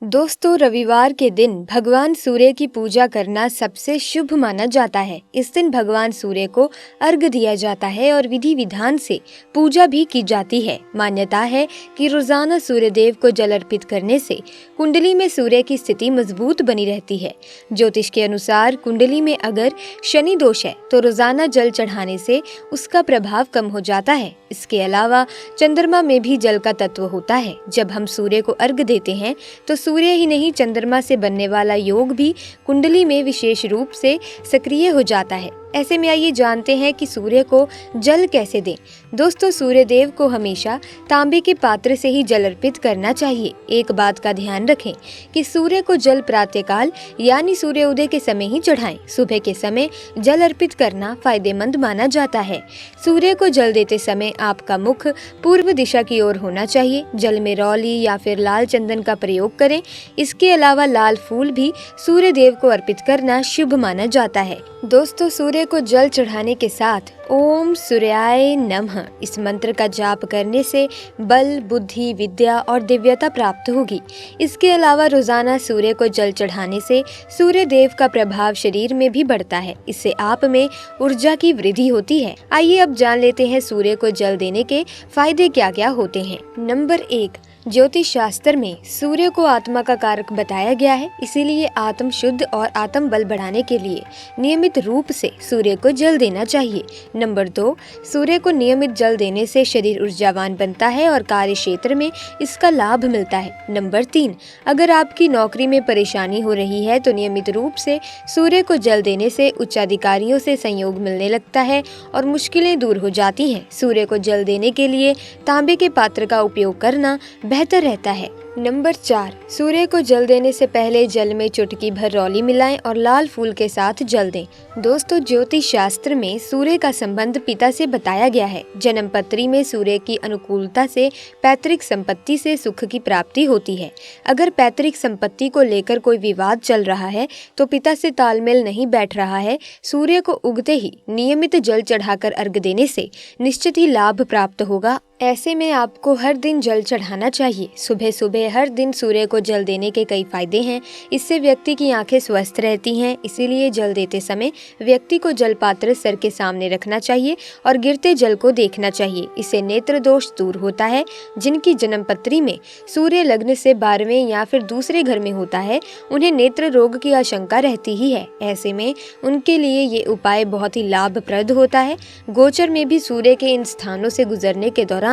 दोस्तों, रविवार के दिन भगवान सूर्य की पूजा करना सबसे शुभ माना जाता है। इस दिन भगवान सूर्य को अर्घ्य दिया जाता है और विधि विधान से पूजा भी की जाती है। मान्यता है कि रोजाना सूर्य देव को जल अर्पित करने से कुंडली में सूर्य की स्थिति मजबूत बनी रहती है। ज्योतिष के अनुसार कुंडली में अगर शनि दोष है तो रोजाना जल चढ़ाने से उसका प्रभाव कम हो जाता है। इसके अलावा चंद्रमा में भी जल का तत्व होता है। जब हम सूर्य को अर्घ्य देते हैं तो सूर्य ही नहीं, चंद्रमा से बनने वाला योग भी कुंडली में विशेष रूप से सक्रिय हो जाता है। ऐसे में आइए जानते हैं कि सूर्य को जल कैसे दें। दोस्तों, सूर्य देव को हमेशा तांबे के पात्र से ही जल अर्पित करना चाहिए। एक बात का ध्यान रखें कि सूर्य को जल प्रातःकाल यानी सूर्य उदय के समय ही चढ़ाएं। सुबह के समय जल अर्पित करना फायदेमंद माना जाता है। सूर्य को जल देते समय आपका मुख पूर्व दिशा की ओर होना चाहिए। जल में रौली या फिर लाल चंदन का प्रयोग करें। इसके अलावा लाल फूल भी सूर्य देव को अर्पित करना शुभ माना जाता है। दोस्तों, सूर्य को जल चढ़ाने के साथ ओम सूर्याय नमः इस मंत्र का जाप करने से बल, बुद्धि, विद्या और दिव्यता प्राप्त होगी। इसके अलावा रोजाना सूर्य को जल चढ़ाने से सूर्य देव का प्रभाव शरीर में भी बढ़ता है। इससे आप में ऊर्जा की वृद्धि होती है। आइए अब जान लेते हैं सूर्य को जल देने के फायदे क्या क्या होते हैं। नंबर 1, ज्योतिष शास्त्र में सूर्य को आत्मा का कारक बताया गया है। इसीलिए आत्म शुद्ध और आत्म बल बढ़ाने के लिए नियमित रूप से सूर्य को जल देना चाहिए। नंबर 2, सूर्य को नियमित जल देने से शरीर ऊर्जावान बनता है और कार्य क्षेत्र में इसका लाभ मिलता है। नंबर 3, अगर आपकी नौकरी में परेशानी हो रही है तो नियमित रूप से सूर्य को जल देने से उच्चाधिकारियों से सहयोग मिलने लगता है और मुश्किलें दूर हो जाती हैं। सूर्य को जल देने के लिए तांबे के पात्र का उपयोग करना बेहतर रहता है। नंबर 4, सूर्य को जल देने से पहले जल में चुटकी भर रौली मिलाएं और लाल फूल के साथ जल दें। दोस्तों, ज्योतिष शास्त्र में सूर्य का संबंध पिता से बताया गया है। जन्म पत्री में सूर्य की अनुकूलता से पैतृक संपत्ति से सुख की प्राप्ति होती है। अगर पैतृक संपत्ति को लेकर कोई विवाद चल रहा है तो पिता से तालमेल नहीं बैठ रहा है, सूर्य को उगते ही नियमित जल चढ़ाकर अर्घ्य देने से निश्चित ही लाभ प्राप्त होगा। ऐसे में आपको हर दिन जल चढ़ाना चाहिए। सुबह सुबह हर दिन सूर्य को जल देने के कई फायदे हैं। इससे व्यक्ति की आंखें स्वस्थ रहती हैं। इसीलिए जल देते समय व्यक्ति को जल पात्र सर के सामने रखना चाहिए और गिरते जल को देखना चाहिए। इससे नेत्र दोष दूर होता है। जिनकी जन्मपत्री में सूर्य लग्न से 12वें या फिर दूसरे घर में होता है, उन्हें नेत्र रोग की आशंका रहती ही है। ऐसे में उनके लिए ये उपाय बहुत ही लाभप्रद होता है। गोचर में भी सूर्य के इन स्थानों से गुजरने के दौरान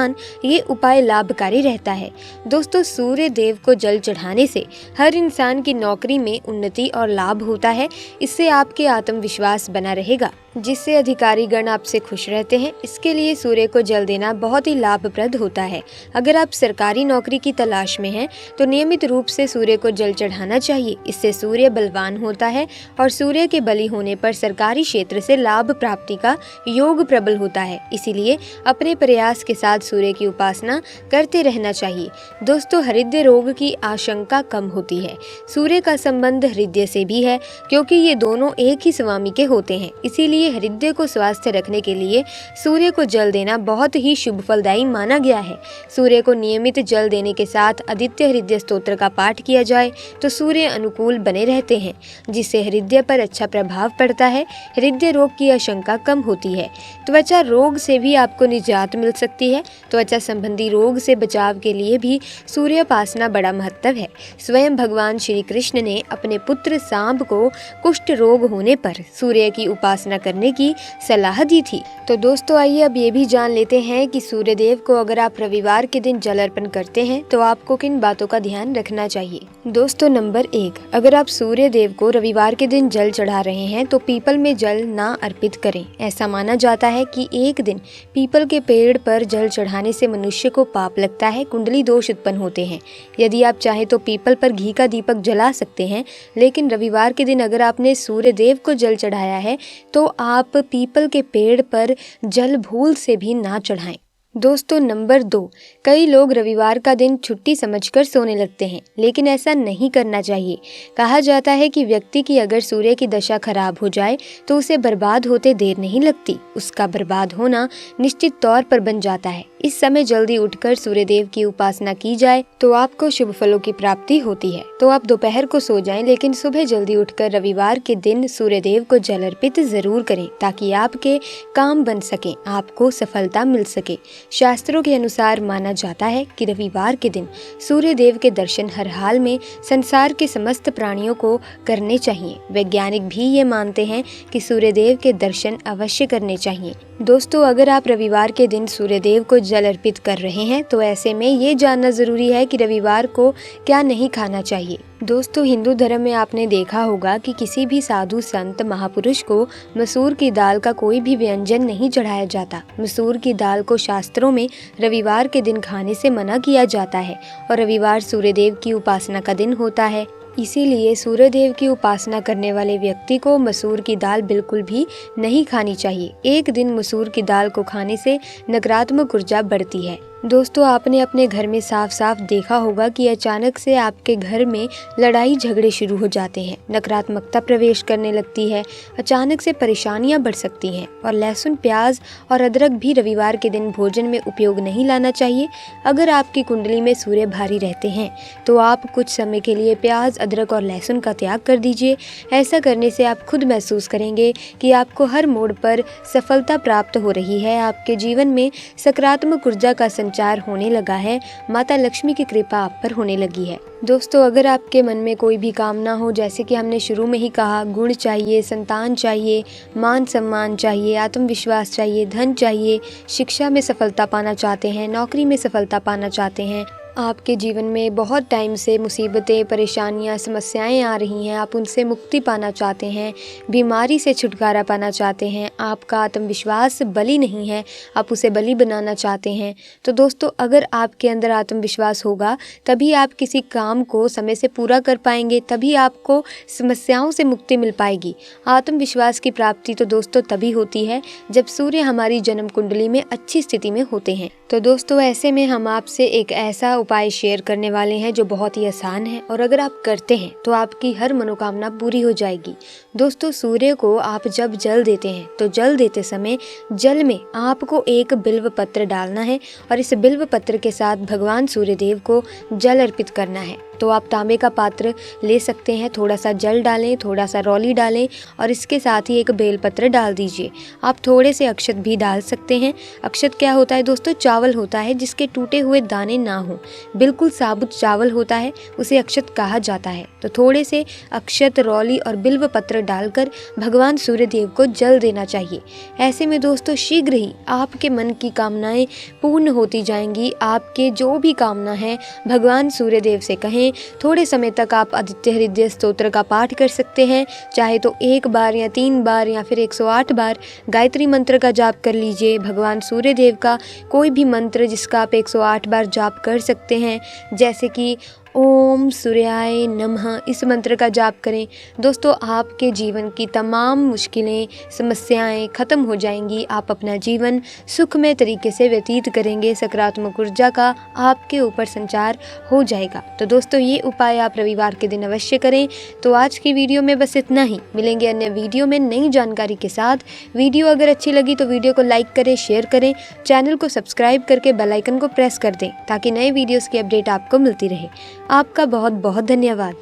ये उपाय लाभकारी रहता है। दोस्तों, सूर्य देव को जल चढ़ाने से हर इंसान की नौकरी में उन्नति और लाभ होता है। इससे आपके आत्मविश्वास बना रहेगा, जिससे अधिकारी गण आपसे खुश रहते हैं। इसके लिए सूर्य को जल देना बहुत ही लाभप्रद होता है। अगर आप सरकारी नौकरी की तलाश में हैं तो नियमित रूप से सूर्य को जल चढ़ाना चाहिए। इससे सूर्य बलवान होता है और सूर्य के बली होने पर सरकारी क्षेत्र से लाभ प्राप्ति का योग प्रबल होता है। इसीलिए अपने प्रयास के साथ सूर्य की उपासना करते रहना चाहिए। दोस्तों, हृदय रोग की आशंका कम होती है। सूर्य का संबंध हृदय से भी है, क्योंकि ये दोनों एक ही स्वामी के होते हैं। इसीलिए हृदय को स्वस्थ रखने के लिए सूर्य को जल देना बहुत ही शुभ फलदायी माना गया है। सूर्य को नियमित जल देने के साथ आदित्य हृदय स्तोत्र का पाठ किया जाए तो सूर्य अनुकूल बने रहते हैं, जिससे हृदय पर अच्छा प्रभाव पड़ता है। हृदय रोग की आशंका कम होती है। त्वचा रोग से भी आपको निजात मिल सकती है। त्वचा संबंधी रोग से बचाव के लिए भी सूर्योपासना बड़ा महत्व है। स्वयं भगवान श्री कृष्ण ने अपने पुत्र सांब को कुष्ठ रोग होने पर सूर्य की उपासना करने की सलाह दी थी। तो दोस्तों, आइए अब ये भी जान लेते हैं कि सूर्य देव को अगर आप रविवार के दिन जल अर्पण करते हैं तो आपको किन बातों का ध्यान रखना चाहिए। दोस्तों, नंबर 1, अगर आप सूर्य देव को रविवार के दिन जल चढ़ा रहे हैं तो पीपल में जल ना अर्पित करें। ऐसा माना जाता है कि एक दिन पीपल के पेड़ पर जल चढ़ाने से मनुष्य को पाप लगता है, कुंडली दोष उत्पन्न होते हैं। यदि आप चाहें तो पीपल पर घी का दीपक जला सकते हैं, लेकिन रविवार के दिन अगर आपने सूर्य देव को जल चढ़ाया है तो आप पीपल के पेड़ पर जल भूल से भी ना चढ़ाएं। दोस्तों, नंबर 2, कई लोग रविवार का दिन छुट्टी समझकर सोने लगते हैं, लेकिन ऐसा नहीं करना चाहिए। कहा जाता है कि व्यक्ति की अगर सूर्य की दशा खराब हो जाए तो उसे बर्बाद होते देर नहीं लगती। उसका बर्बाद होना निश्चित तौर पर बन जाता है। इस समय जल्दी उठकर सूर्य देव की उपासना की जाए तो आपको शुभ फलों की प्राप्ति होती है। तो आप दोपहर को सो जाएं, लेकिन सुबह जल्दी उठकर रविवार के दिन सूर्य देव को जल अर्पित जरूर करें, ताकि आपके काम बन सके, आपको सफलता मिल सके। शास्त्रों के अनुसार माना जाता है कि रविवार के दिन सूर्य देव के दर्शन हर हाल में संसार के समस्त प्राणियों को करने चाहिए। वैज्ञानिक भी ये मानते हैं कि सूर्य देव के दर्शन अवश्य करने चाहिए। दोस्तों, अगर आप रविवार के दिन सूर्य देव को जल अर्पित कर रहे हैं तो ऐसे में ये जानना जरूरी है कि रविवार को क्या नहीं खाना चाहिए। दोस्तों, हिंदू धर्म में आपने देखा होगा कि किसी भी साधु संत महापुरुष को मसूर की दाल का कोई भी व्यंजन नहीं चढ़ाया जाता। मसूर की दाल को शास्त्रों में रविवार के दिन खाने से मना किया जाता है और रविवार सूर्य देव की उपासना का दिन होता है। इसीलिए सूर्य देव की उपासना करने वाले व्यक्ति को मसूर की दाल बिल्कुल भी नहीं खानी चाहिए। एक दिन मसूर की दाल को खाने से नकारात्मक ऊर्जा बढ़ती है। दोस्तों, आपने अपने घर में साफ साफ देखा होगा कि अचानक से आपके घर में लड़ाई झगड़े शुरू हो जाते हैं, नकारात्मकता प्रवेश करने लगती है, अचानक से परेशानियां बढ़ सकती हैं। और लहसुन, प्याज और अदरक भी रविवार के दिन भोजन में उपयोग नहीं लाना चाहिए। अगर आपकी कुंडली में सूर्य भारी रहते हैं तो आप कुछ समय के लिए प्याज, अदरक और लहसुन का त्याग कर दीजिए। ऐसा करने से आप खुद महसूस करेंगे कि आपको हर मोड़ पर सफलता प्राप्त हो रही है, आपके जीवन में सकारात्मक ऊर्जा का संचार होने लगा है, माता लक्ष्मी की कृपा आप पर होने लगी है। दोस्तों, अगर आपके मन में कोई भी कामना हो, जैसे कि हमने शुरू में ही कहा, गुण चाहिए, संतान चाहिए, मान सम्मान चाहिए, आत्मविश्वास चाहिए, धन चाहिए, शिक्षा में सफलता पाना चाहते हैं, नौकरी में सफलता पाना चाहते हैं, आपके जीवन में बहुत टाइम से मुसीबतें, परेशानियां, समस्याएं आ रही हैं, आप उनसे मुक्ति पाना चाहते हैं, बीमारी से छुटकारा पाना चाहते हैं, आपका आत्मविश्वास बलि नहीं है, आप उसे बलि बनाना चाहते हैं, तो दोस्तों, अगर आपके अंदर आत्मविश्वास होगा तभी आप किसी काम को समय से पूरा कर पाएंगे, तभी आपको समस्याओं से मुक्ति मिल पाएगी। आत्मविश्वास की प्राप्ति तो दोस्तों तभी होती है जब सूर्य हमारी जन्म कुंडली में अच्छी स्थिति में होते हैं। तो दोस्तों, ऐसे में हम आपसे एक ऐसा उपाय शेयर करने वाले हैं जो बहुत ही आसान है और अगर आप करते हैं तो आपकी हर मनोकामना पूरी हो जाएगी। दोस्तों, सूर्य को आप जब जल देते हैं तो जल देते समय जल में आपको एक बिल्व पत्र डालना है और इस बिल्व पत्र के साथ भगवान सूर्य देव को जल अर्पित करना है। तो आप तांबे का पात्र ले सकते हैं, थोड़ा सा जल डालें, थोड़ा सा रौली डालें और इसके साथ ही एक बेलपत्र डाल दीजिए। आप थोड़े से अक्षत भी डाल सकते हैं। अक्षत क्या होता है दोस्तों? चावल होता है जिसके टूटे हुए दाने ना हो, बिल्कुल साबुत चावल होता है, उसे अक्षत कहा जाता है। तो थोड़े से अक्षत, रौली और बिल्व पत्र डालकर भगवान सूर्य देव को जल देना चाहिए। ऐसे में दोस्तों शीघ्र ही आपके मन की कामनाएं पूर्ण होती जाएंगी। आपके जो भी कामना है भगवान सूर्य देव से कहें। थोड़े समय तक आप आदित्य हृदय स्तोत्र का पाठ कर सकते हैं, चाहे तो 1 बार या 3 बार या फिर 108 बार गायत्री मंत्र का जाप कर लीजिए। भगवान सूर्य देव का कोई भी मंत्र जिसका आप 108 बार जाप कर सकते हैं, जैसे कि ओम सूर्याय नमः, इस मंत्र का जाप करें। दोस्तों, आपके जीवन की तमाम मुश्किलें, समस्याएं खत्म हो जाएंगी। आप अपना जीवन सुखमय तरीके से व्यतीत करेंगे, सकारात्मक ऊर्जा का आपके ऊपर संचार हो जाएगा। तो दोस्तों, ये उपाय आप रविवार के दिन अवश्य करें। तो आज की वीडियो में बस इतना ही। मिलेंगे अन्य वीडियो में नई जानकारी के साथ। वीडियो अगर अच्छी लगी तो वीडियो को लाइक करें, शेयर करें, चैनल को सब्सक्राइब करके बेल आइकन को प्रेस कर दें ताकि नए वीडियोस की अपडेट आपको मिलती रहे। आपका बहुत बहुत धन्यवाद।